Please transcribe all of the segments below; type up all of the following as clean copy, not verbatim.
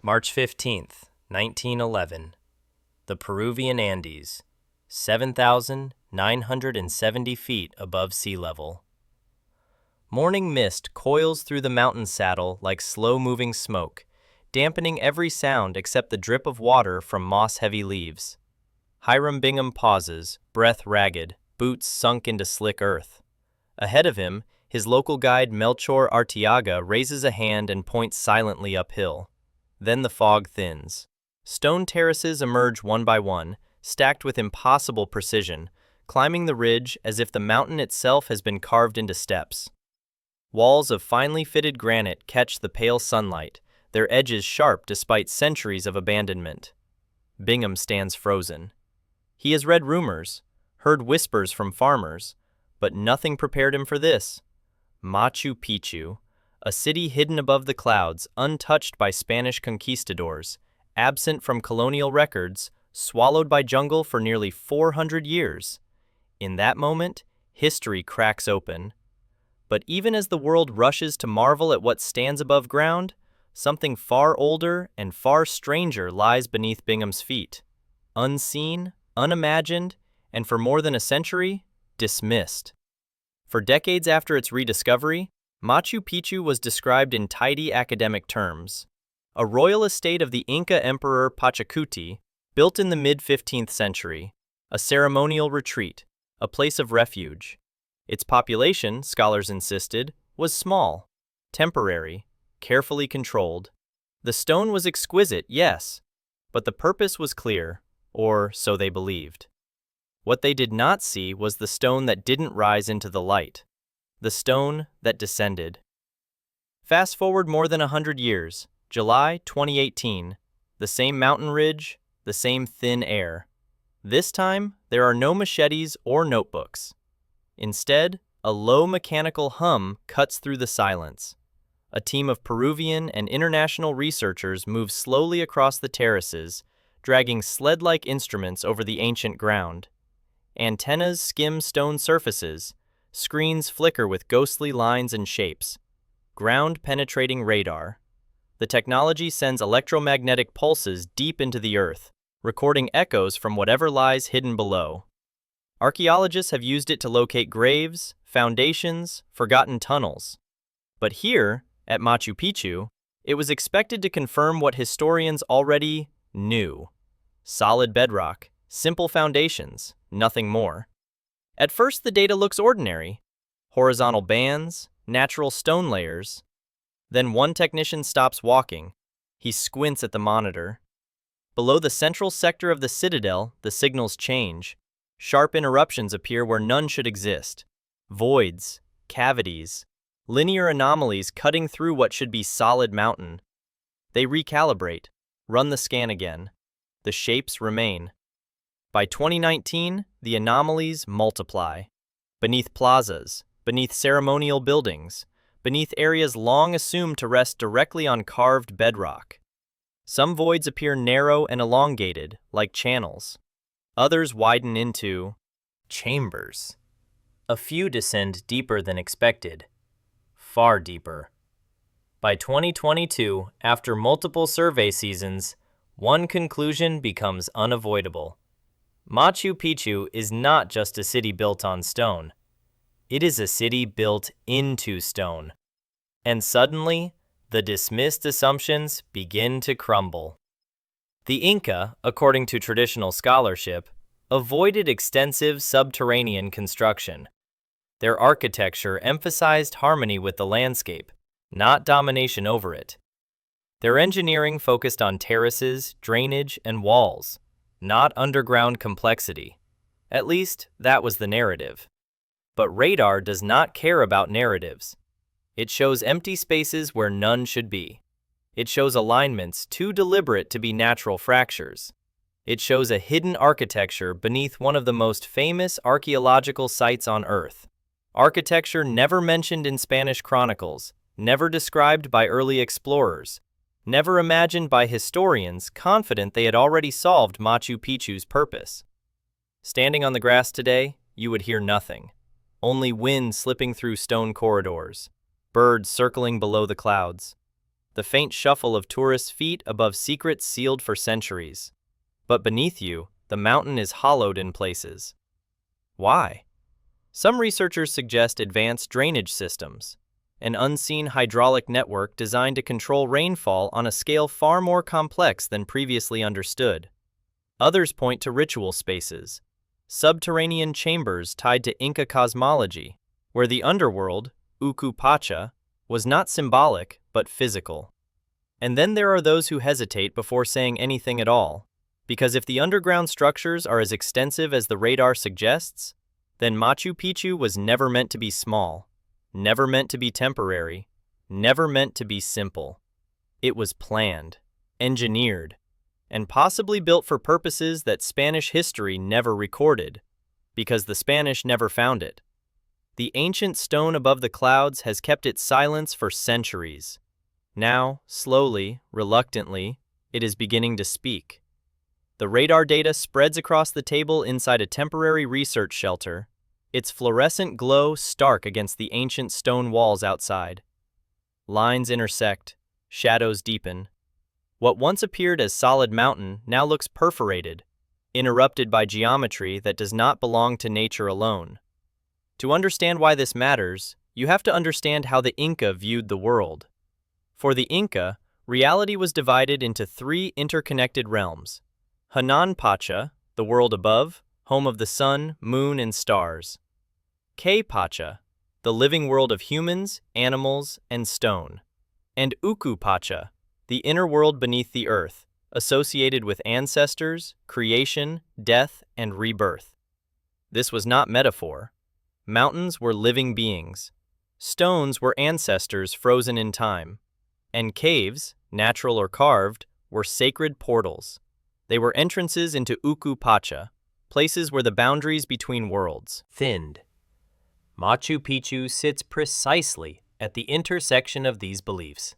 March 15th, 1911. The Peruvian Andes, 7,970 feet above sea level. Morning mist coils through the mountain saddle like slow-moving smoke, dampening every sound except the drip of water from moss-heavy leaves. Hiram Bingham pauses, breath ragged, boots sunk into slick earth. Ahead of him, his local guide Melchor Arteaga raises a hand and points silently uphill. Then the fog thins. Stone terraces emerge one by one, stacked with impossible precision, climbing the ridge as if the mountain itself has been carved into steps. Walls of finely fitted granite catch the pale sunlight, their edges sharp despite centuries of abandonment. Bingham stands frozen. He has read rumors, heard whispers from farmers, but nothing prepared him for this. Machu Picchu, a city hidden above the clouds, untouched by Spanish conquistadors, absent from colonial records, swallowed by jungle for nearly 400 years. In that moment, history cracks open. But even as the world rushes to marvel at what stands above ground, something far older and far stranger lies beneath Bingham's feet. Unseen, unimagined, and for more than a century, dismissed. For decades after its rediscovery, Machu Picchu was described in tidy academic terms. A royal estate of the Inca Emperor Pachacuti, built in the mid-15th century, a ceremonial retreat, a place of refuge. Its population, scholars insisted, was small, temporary, carefully controlled. The stone was exquisite, yes, but the purpose was clear, or so they believed. What they did not see was the stone that didn't rise into the light, the stone that descended. Fast forward more than 100 years, July 2018, the same mountain ridge, the same thin air. This time, there are no machetes or notebooks. Instead, a low mechanical hum cuts through the silence. A team of Peruvian and international researchers moves slowly across the terraces, dragging sled-like instruments over the ancient ground. Antennas skim stone surfaces, screens flicker with ghostly lines and shapes. Ground-penetrating radar. The technology sends electromagnetic pulses deep into the earth, recording echoes from whatever lies hidden below. Archaeologists have used it to locate graves, foundations, forgotten tunnels. But here, at Machu Picchu, it was expected to confirm what historians already knew. Solid bedrock, simple foundations, nothing more. At first, the data looks ordinary. Horizontal bands, natural stone layers. Then one technician stops walking. He squints at the monitor. Below the central sector of the citadel, the signals change. Sharp interruptions appear where none should exist. Voids, cavities, linear anomalies cutting through what should be solid mountain. They recalibrate, run the scan again. The shapes remain. By 2019, the anomalies multiply. Beneath plazas, beneath ceremonial buildings, beneath areas long assumed to rest directly on carved bedrock. Some voids appear narrow and elongated, like channels. Others widen into chambers. A few descend deeper than expected, far deeper. By 2022, after multiple survey seasons, one conclusion becomes unavoidable. Machu Picchu is not just a city built on stone. It is a city built into stone. And suddenly, the dismissed assumptions begin to crumble. The Inca, according to traditional scholarship, avoided extensive subterranean construction. Their architecture emphasized harmony with the landscape, not domination over it. Their engineering focused on terraces, drainage, and walls, not underground complexity. At least, that was the narrative. But radar does not care about narratives. It shows empty spaces where none should be. It shows alignments too deliberate to be natural fractures. It shows a hidden architecture beneath one of the most famous archaeological sites on Earth. Architecture never mentioned in Spanish chronicles, never described by early explorers, never imagined by historians confident they had already solved Machu Picchu's purpose. Standing on the grass today, you would hear nothing. Only wind slipping through stone corridors, birds circling below the clouds. the faint shuffle of tourists' feet above secrets sealed for centuries. But beneath you, the mountain is hollowed in places. Why? Some researchers suggest advanced drainage systems, an unseen hydraulic network designed to control rainfall on a scale far more complex than previously understood. Others point to ritual spaces, subterranean chambers tied to Inca cosmology, where the underworld, Uku Pacha, was not symbolic but physical. And then there are those who hesitate before saying anything at all, because if the underground structures are as extensive as the radar suggests, then Machu Picchu was never meant to be small, never meant to be temporary, never meant to be simple. It was planned, engineered, and possibly built for purposes that Spanish history never recorded, because the Spanish never found it. The ancient stone above the clouds has kept its silence for centuries. Now, slowly, reluctantly, it is beginning to speak. The radar data spreads across the table inside a temporary research shelter, its fluorescent glow stark against the ancient stone walls outside. Lines intersect, shadows deepen. What once appeared as solid mountain now looks perforated, interrupted by geometry that does not belong to nature alone. To understand why this matters, you have to understand how the Inca viewed the world. For the Inca, reality was divided into three interconnected realms. Hanan Pacha, the world above, home of the sun, moon, and stars. K Pacha, the living world of humans, animals, and stone. And Uku Pacha, the inner world beneath the earth, associated with ancestors, creation, death, and rebirth. This was not metaphor. Mountains were living beings. Stones were ancestors frozen in time. And caves, natural or carved, were sacred portals. They were entrances into Uku Pacha, places where the boundaries between worlds thinned. Machu Picchu sits precisely at the intersection of these beliefs.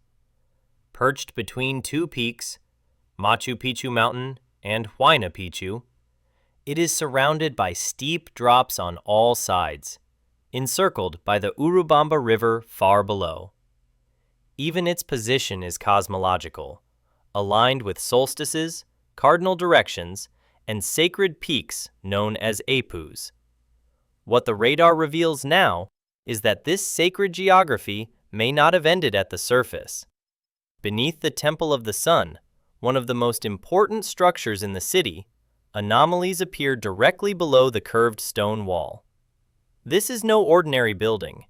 Perched between two peaks, Machu Picchu Mountain and Huayna Picchu, it is surrounded by steep drops on all sides, encircled by the Urubamba River far below. Even its position is cosmological, aligned with solstices, cardinal directions, and sacred peaks known as apus. What the radar reveals now is that this sacred geography may not have ended at the surface. Beneath the Temple of the Sun, one of the most important structures in the city, anomalies appear directly below the curved stone wall. This is no ordinary building.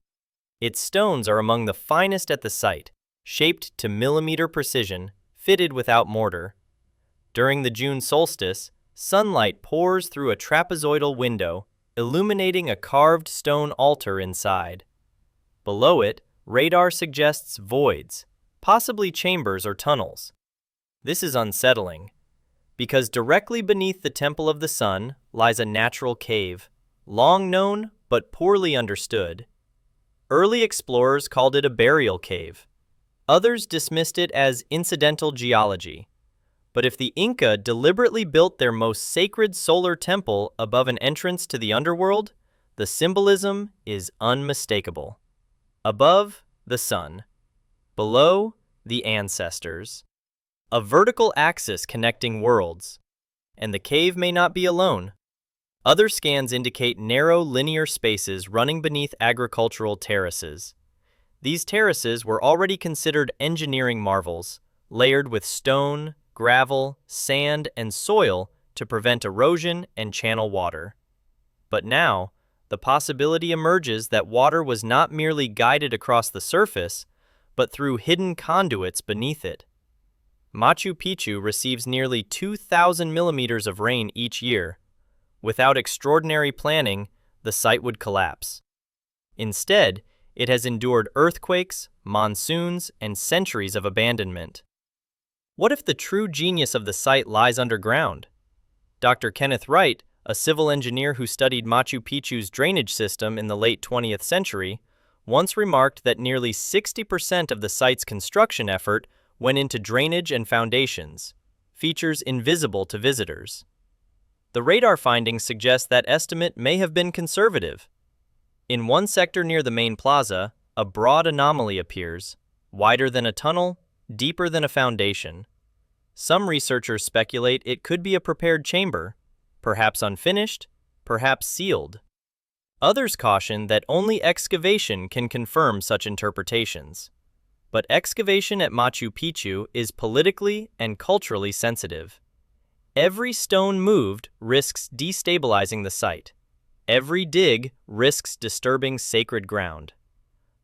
Its stones are among the finest at the site, shaped to millimeter precision, fitted without mortar. During the June solstice, sunlight pours through a trapezoidal window, illuminating a carved stone altar inside. Below it, radar suggests voids, possibly chambers or tunnels. This is unsettling, because directly beneath the Temple of the Sun lies a natural cave, long known but poorly understood. Early explorers called it a burial cave. Others dismissed it as incidental geology. But if the Inca deliberately built their most sacred solar temple above an entrance to the underworld, the symbolism is unmistakable. Above, the sun. Below, the ancestors. A vertical axis connecting worlds. And the cave may not be alone. Other scans indicate narrow linear spaces running beneath agricultural terraces. These terraces were already considered engineering marvels, layered with stone, gravel, sand, and soil to prevent erosion and channel water. But now, the possibility emerges that water was not merely guided across the surface, but through hidden conduits beneath it. Machu Picchu receives nearly 2,000 millimeters of rain each year. Without extraordinary planning, the site would collapse. Instead, it has endured earthquakes, monsoons, and centuries of abandonment. What if the true genius of the site lies underground? Dr. Kenneth Wright, a civil engineer who studied Machu Picchu's drainage system in the late 20th century, once remarked that nearly 60% of the site's construction effort went into drainage and foundations, features invisible to visitors. The radar findings suggest that estimate may have been conservative. In one sector near the main plaza, a broad anomaly appears, wider than a tunnel, deeper than a foundation. Some researchers speculate it could be a prepared chamber, perhaps unfinished, perhaps sealed. Others caution that only excavation can confirm such interpretations. But excavation at Machu Picchu is politically and culturally sensitive. Every stone moved risks destabilizing the site. Every dig risks disturbing sacred ground.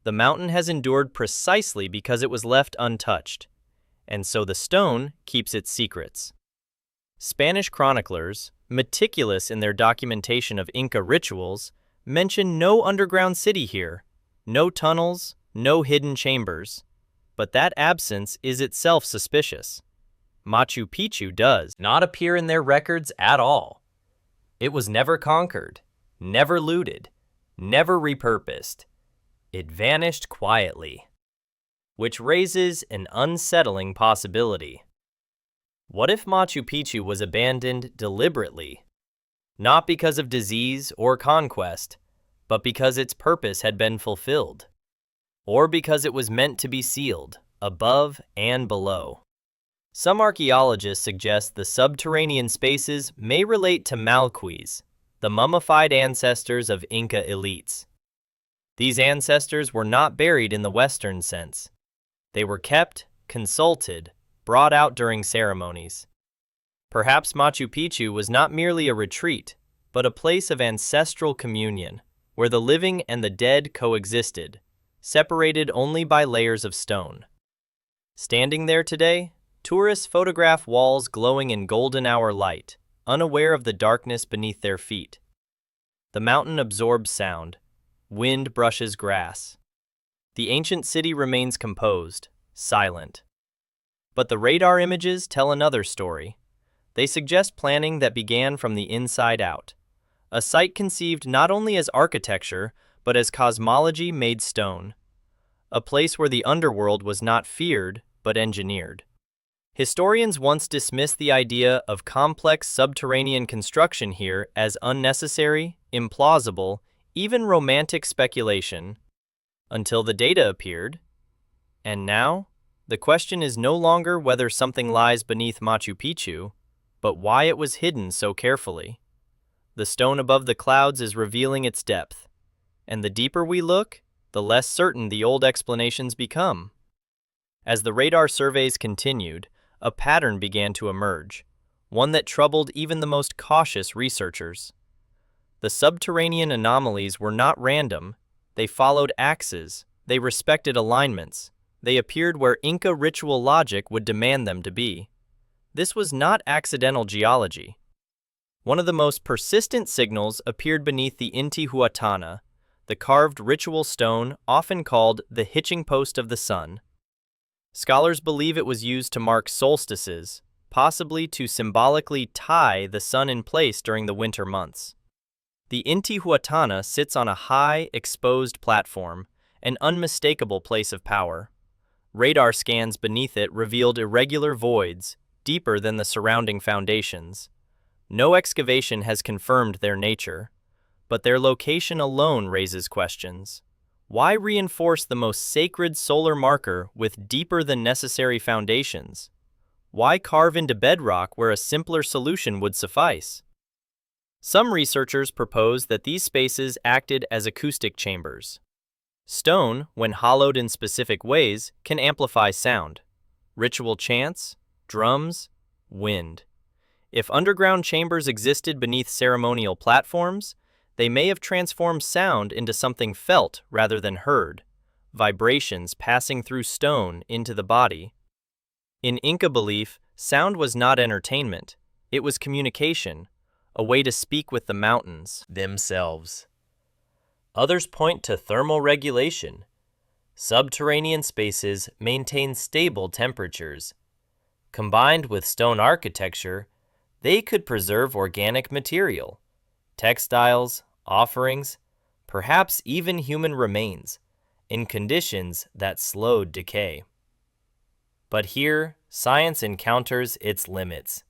The mountain has endured precisely because it was left untouched, and so the stone keeps its secrets. Spanish chroniclers, meticulous in their documentation of Inca rituals, mention no underground city here, no tunnels, no hidden chambers. But that absence is itself suspicious. Machu Picchu does not appear in their records at all. It was never conquered, never looted, never repurposed. It vanished quietly, which raises an unsettling possibility. What if Machu Picchu was abandoned deliberately? Not because of disease or conquest, but because its purpose had been fulfilled, or because it was meant to be sealed, above and below. Some archaeologists suggest the subterranean spaces may relate to Malquis, the mummified ancestors of Inca elites. These ancestors were not buried in the Western sense. They were kept, consulted, brought out during ceremonies. Perhaps Machu Picchu was not merely a retreat, but a place of ancestral communion, where the living and the dead coexisted, separated only by layers of stone. Standing there today, tourists photograph walls glowing in golden hour light, unaware of the darkness beneath their feet. The mountain absorbs sound. Wind brushes grass. The ancient city remains composed, silent. But the radar images tell another story. They suggest planning that began from the inside out. A site conceived not only as architecture, but as cosmology made stone. A place where the underworld was not feared, but engineered. Historians once dismissed the idea of complex subterranean construction here as unnecessary, implausible, even romantic speculation, until the data appeared. And now, the question is no longer whether something lies beneath Machu Picchu, but why it was hidden so carefully. The stone above the clouds is revealing its depth, and the deeper we look, the less certain the old explanations become. As the radar surveys continued, a pattern began to emerge, one that troubled even the most cautious researchers. The subterranean anomalies were not random. They followed axes, they respected alignments, they appeared where Inca ritual logic would demand them to be. This was not accidental geology. One of the most persistent signals appeared beneath the Intihuatana, the carved ritual stone often called the hitching post of the sun. Scholars believe it was used to mark solstices, possibly to symbolically tie the sun in place during the winter months. The Intihuatana sits on a high, exposed platform, an unmistakable place of power. Radar scans beneath it revealed irregular voids, deeper than the surrounding foundations. No excavation has confirmed their nature, but their location alone raises questions. Why reinforce the most sacred solar marker with deeper than necessary foundations? Why carve into bedrock where a simpler solution would suffice? Some researchers propose that these spaces acted as acoustic chambers. Stone, when hollowed in specific ways, can amplify sound. Ritual chants, drums, wind. If underground chambers existed beneath ceremonial platforms, they may have transformed sound into something felt rather than heard, vibrations passing through stone into the body. In Inca belief, sound was not entertainment, it was communication, a way to speak with the mountains themselves. Others point to thermal regulation. Subterranean spaces maintain stable temperatures. Combined with stone architecture, they could preserve organic material, textiles, offerings, perhaps even human remains, in conditions that slowed decay. But here, science encounters its limits.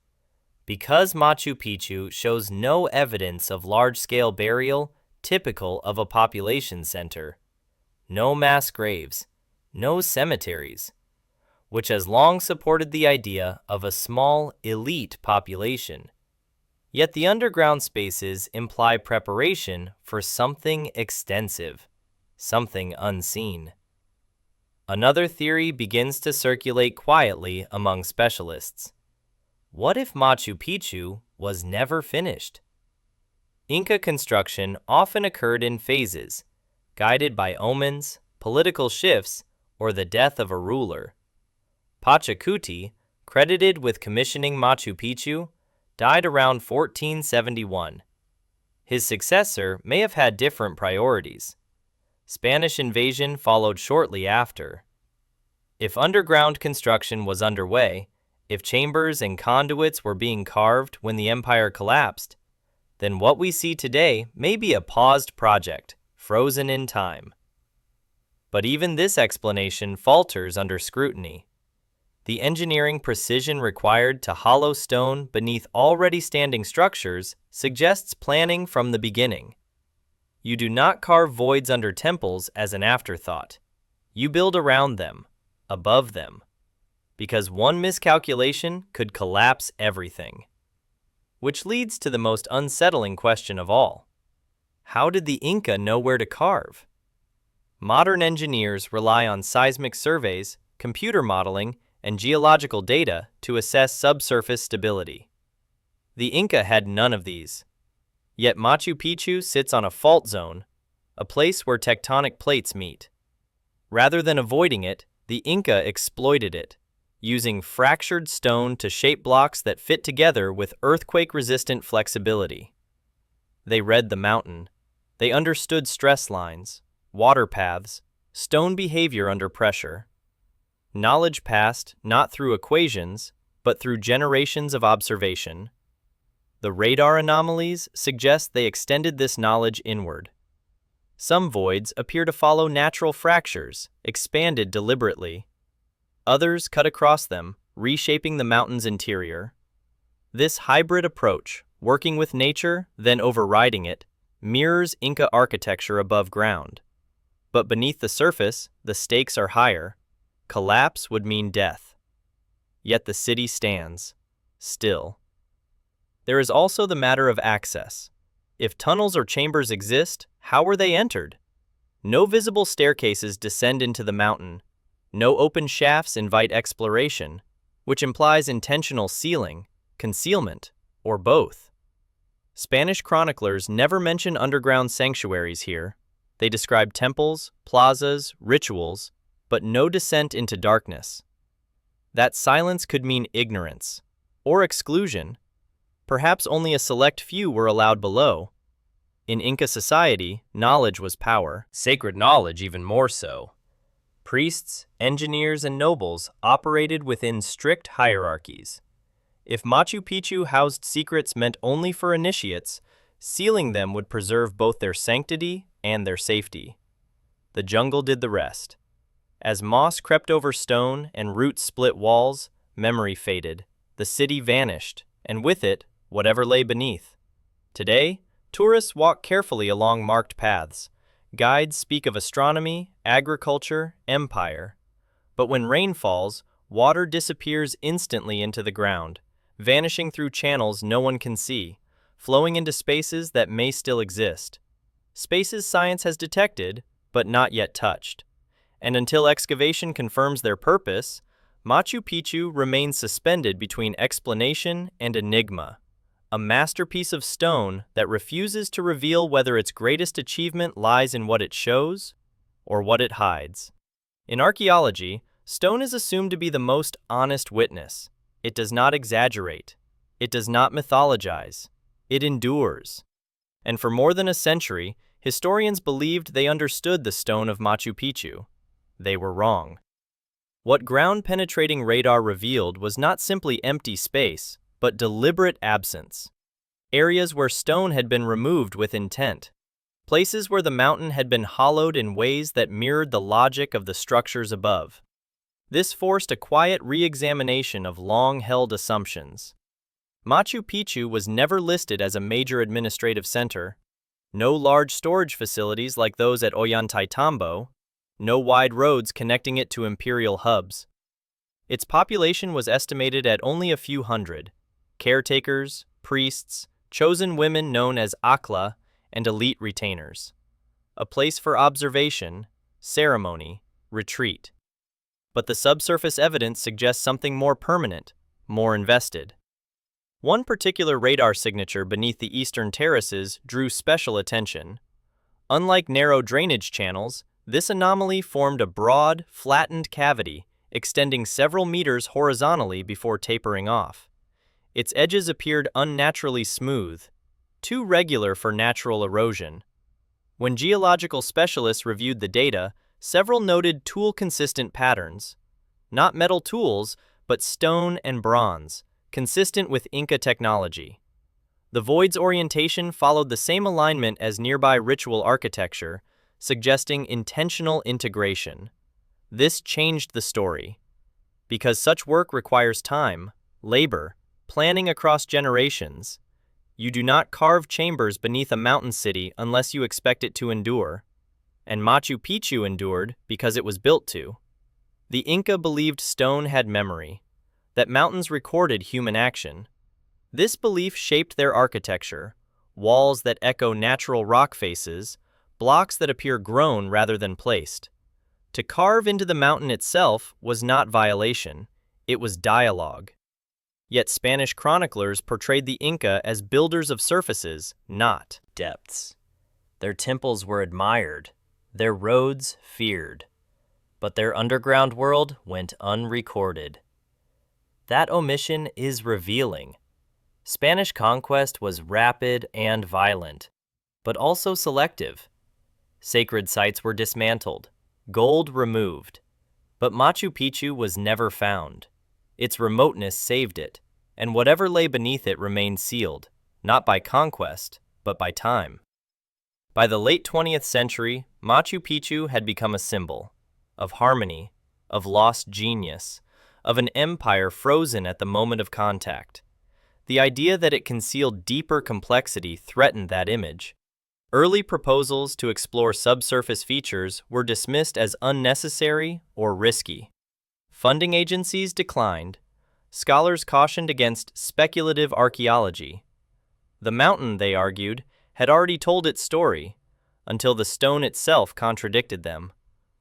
Because Machu Picchu shows no evidence of large-scale burial typical of a population center, no mass graves, no cemeteries, which has long supported the idea of a small, elite population. Yet the underground spaces imply preparation for something extensive, something unseen. Another theory begins to circulate quietly among specialists. What if Machu Picchu was never finished? Inca construction often occurred in phases, guided by omens, political shifts, or the death of a ruler. Pachacuti, credited with commissioning Machu Picchu, died around 1471. His successor may have had different priorities. Spanish invasion followed shortly after. If underground construction was underway, if chambers and conduits were being carved when the empire collapsed, then what we see today may be a paused project, frozen in time. But even this explanation falters under scrutiny. The engineering precision required to hollow stone beneath already standing structures suggests planning from the beginning. You do not carve voids under temples as an afterthought. You build around them, above them, because one miscalculation could collapse everything. Which leads to the most unsettling question of all. How did the Inca know where to carve? Modern engineers rely on seismic surveys, computer modeling, and geological data to assess subsurface stability. The Inca had none of these. Yet Machu Picchu sits on a fault zone, a place where tectonic plates meet. Rather than avoiding it, the Inca exploited it, using fractured stone to shape blocks that fit together with earthquake-resistant flexibility. They read the mountain. They understood stress lines, water paths, stone behavior under pressure. Knowledge passed not through equations, but through generations of observation. The radar anomalies suggest they extended this knowledge inward. Some voids appear to follow natural fractures, expanded deliberately. Others cut across them, reshaping the mountain's interior. This hybrid approach, working with nature, then overriding it, mirrors Inca architecture above ground. But beneath the surface, the stakes are higher. Collapse would mean death. Yet the city stands, still. There is also the matter of access. If tunnels or chambers exist, how were they entered? No visible staircases descend into the mountain. No open shafts invite exploration, which implies intentional sealing, concealment, or both. Spanish chroniclers never mention underground sanctuaries here. They describe temples, plazas, rituals, but no descent into darkness. That silence could mean ignorance, or exclusion. Perhaps only a select few were allowed below. In Inca society, knowledge was power, sacred knowledge even more so. Priests, engineers, and nobles operated within strict hierarchies. If Machu Picchu housed secrets meant only for initiates, sealing them would preserve both their sanctity and their safety. The jungle did the rest. As moss crept over stone and roots split walls, memory faded, the city vanished, and with it, whatever lay beneath. Today, tourists walk carefully along marked paths. Guides speak of astronomy, agriculture, empire. But when rain falls, water disappears instantly into the ground, vanishing through channels no one can see, flowing into spaces that may still exist. Spaces science has detected, but not yet touched. And until excavation confirms their purpose, Machu Picchu remains suspended between explanation and enigma, a masterpiece of stone that refuses to reveal whether its greatest achievement lies in what it shows or what it hides. In archaeology, stone is assumed to be the most honest witness. It does not exaggerate. It does not mythologize. It endures. And for more than a century, historians believed they understood the stone of Machu Picchu. They were wrong. What ground-penetrating radar revealed was not simply empty space, but deliberate absence. Areas where stone had been removed with intent. Places where the mountain had been hollowed in ways that mirrored the logic of the structures above. This forced a quiet re-examination of long-held assumptions. Machu Picchu was never listed as a major administrative center. No large storage facilities like those at Ollantaytambo. No wide roads connecting it to imperial hubs. Its population was estimated at only a few hundred: caretakers, priests, chosen women known as akla, and elite retainers. A place for observation, ceremony, retreat. But the subsurface evidence suggests something more permanent, more invested. One particular radar signature beneath the eastern terraces drew special attention. Unlike narrow drainage channels, this anomaly formed a broad, flattened cavity extending several meters horizontally before tapering off. Its edges appeared unnaturally smooth, too regular for natural erosion. When geological specialists reviewed the data, several noted tool-consistent patterns. Not metal tools, but stone and bronze, consistent with Inca technology. The void's orientation followed the same alignment as nearby ritual architecture, suggesting intentional integration. This changed the story. Because such work requires time, labor, planning across generations. You do not carve chambers beneath a mountain city unless you expect it to endure. And Machu Picchu endured because it was built to. The Inca believed stone had memory, that mountains recorded human action. This belief shaped their architecture: walls that echo natural rock faces, blocks that appear grown rather than placed. To carve into the mountain itself was not violation, it was dialogue. Yet Spanish chroniclers portrayed the Inca as builders of surfaces, not depths. Their temples were admired, their roads feared, but their underground world went unrecorded. That omission is revealing. Spanish conquest was rapid and violent, but also selective. Sacred sites were dismantled, gold removed, but Machu Picchu was never found. Its remoteness saved it, and whatever lay beneath it remained sealed, not by conquest, but by time. By the late 20th century, Machu Picchu had become a symbol of harmony, of lost genius, of an empire frozen at the moment of contact. The idea that it concealed deeper complexity threatened that image. Early proposals to explore subsurface features were dismissed as unnecessary or risky. Funding agencies declined. Scholars cautioned against speculative archaeology. The mountain, they argued, had already told its story, until the stone itself contradicted them.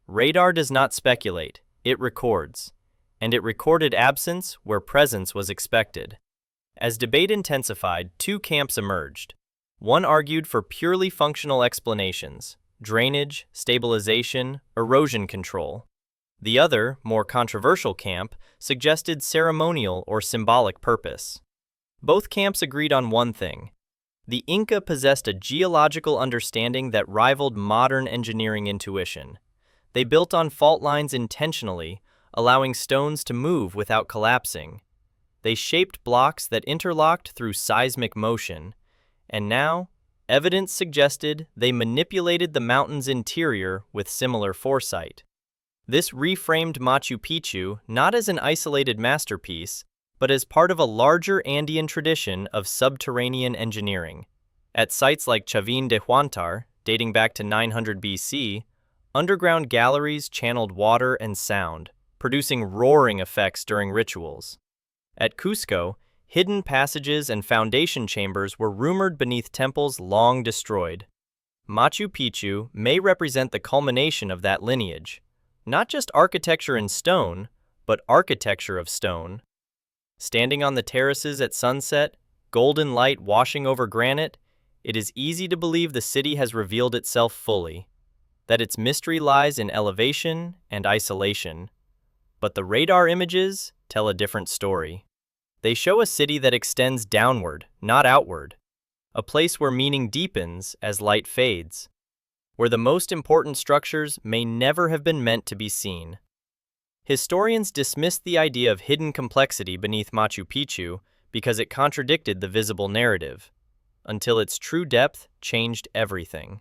Radar does not speculate, it records, and it recorded absence where presence was expected. As debate intensified, two camps emerged. One argued for purely functional explanations: drainage, stabilization, erosion control. The other, more controversial camp, suggested ceremonial or symbolic purpose. Both camps agreed on one thing: the Inca possessed a geological understanding that rivaled modern engineering intuition. They built on fault lines intentionally, allowing stones to move without collapsing. They shaped blocks that interlocked through seismic motion, and now, evidence suggested they manipulated the mountain's interior with similar foresight. This reframed Machu Picchu not as an isolated masterpiece, but as part of a larger Andean tradition of subterranean engineering. At sites like Chavin de Huantar, dating back to 900 BC, underground galleries channeled water and sound, producing roaring effects during rituals. At Cusco, hidden passages and foundation chambers were rumored beneath temples long destroyed. Machu Picchu may represent the culmination of that lineage, not just architecture in stone, but architecture of stone. Standing on the terraces at sunset, golden light washing over granite, it is easy to believe the city has revealed itself fully, that its mystery lies in elevation and isolation. But the radar images tell a different story. They show a city that extends downward, not outward, a place where meaning deepens as light fades, where the most important structures may never have been meant to be seen. Historians dismissed the idea of hidden complexity beneath Machu Picchu because it contradicted the visible narrative, until its true depth changed everything.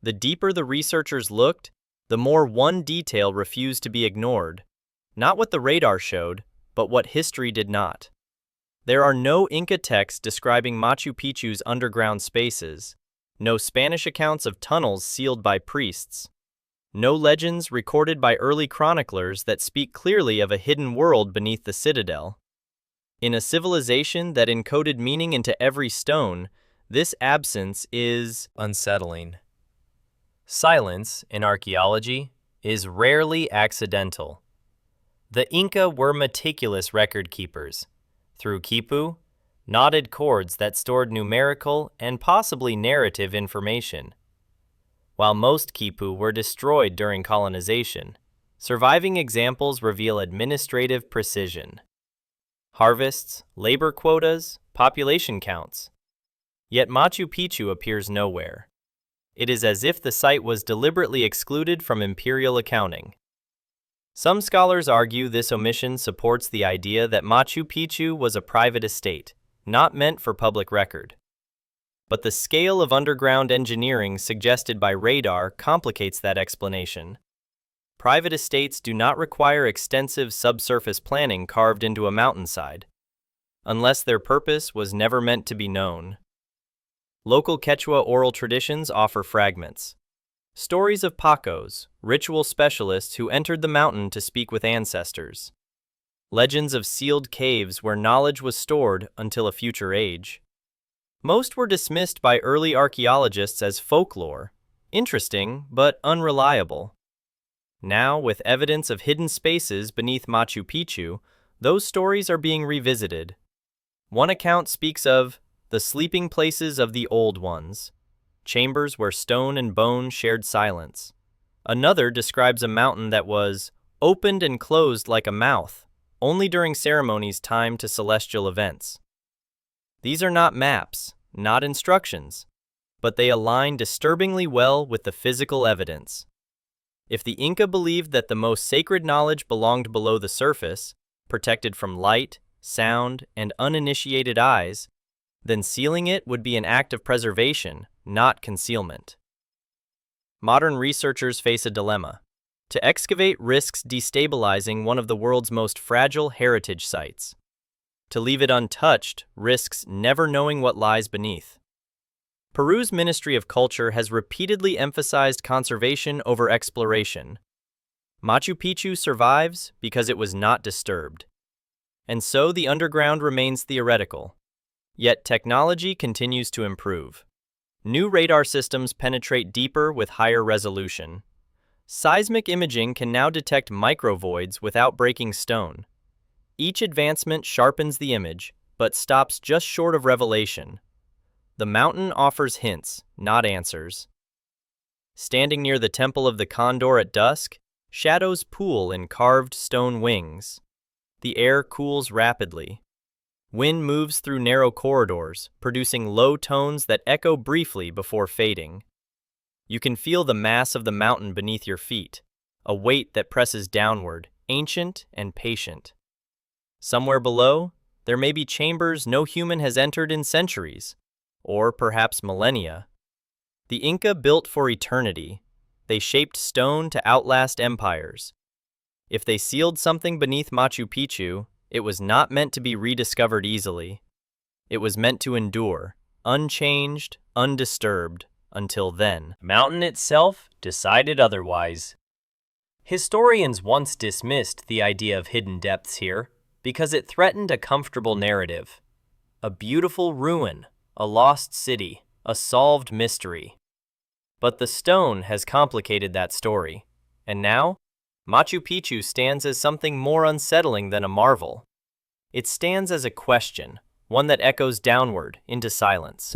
The deeper the researchers looked, the more one detail refused to be ignored, not what the radar showed, but what history did not. There are no Inca texts describing Machu Picchu's underground spaces, no Spanish accounts of tunnels sealed by priests. No legends recorded by early chroniclers that speak clearly of a hidden world beneath the citadel. In a civilization that encoded meaning into every stone, this absence is unsettling. Silence, in archaeology, is rarely accidental. The Inca were meticulous record keepers. Through quipu, knotted cords that stored numerical and possibly narrative information. While most quipu were destroyed during colonization, surviving examples reveal administrative precision. Harvests, labor quotas, population counts. Yet Machu Picchu appears nowhere. It is as if the site was deliberately excluded from imperial accounting. Some scholars argue this omission supports the idea that Machu Picchu was a private estate, not meant for public record. But the scale of underground engineering suggested by radar complicates that explanation. Private estates do not require extensive subsurface planning carved into a mountainside, unless their purpose was never meant to be known. Local Quechua oral traditions offer fragments. Stories of Pacos, ritual specialists who entered the mountain to speak with ancestors. Legends of sealed caves where knowledge was stored until a future age. Most were dismissed by early archaeologists as folklore, interesting but unreliable. Now, with evidence of hidden spaces beneath Machu Picchu, those stories are being revisited. One account speaks of the sleeping places of the old ones, chambers where stone and bone shared silence. Another describes a mountain that was opened and closed like a mouth, only during ceremonies timed to celestial events. These are not maps, not instructions, but they align disturbingly well with the physical evidence. If the Inca believed that the most sacred knowledge belonged below the surface, protected from light, sound, and uninitiated eyes, then sealing it would be an act of preservation, not concealment. Modern researchers face a dilemma. To excavate risks destabilizing one of the world's most fragile heritage sites. To leave it untouched risks never knowing what lies beneath. Peru's Ministry of Culture has repeatedly emphasized conservation over exploration. Machu Picchu survives because it was not disturbed. And so the underground remains theoretical. Yet technology continues to improve. New radar systems penetrate deeper with higher resolution. Seismic imaging can now detect microvoids without breaking stone. Each advancement sharpens the image, but stops just short of revelation. The mountain offers hints, not answers. Standing near the Temple of the Condor at dusk, shadows pool in carved stone wings. The air cools rapidly. Wind moves through narrow corridors, producing low tones that echo briefly before fading. You can feel the mass of the mountain beneath your feet, a weight that presses downward, ancient and patient. Somewhere below, there may be chambers no human has entered in centuries, or perhaps millennia. The Inca built for eternity. They shaped stone to outlast empires. If they sealed something beneath Machu Picchu, it was not meant to be rediscovered easily. It was meant to endure, unchanged, undisturbed, until then. The mountain itself decided otherwise. Historians once dismissed the idea of hidden depths here because it threatened a comfortable narrative. A beautiful ruin, a lost city, a solved mystery. But the stone has complicated that story, and now, Machu Picchu stands as something more unsettling than a marvel. It stands as a question, one that echoes downward into silence.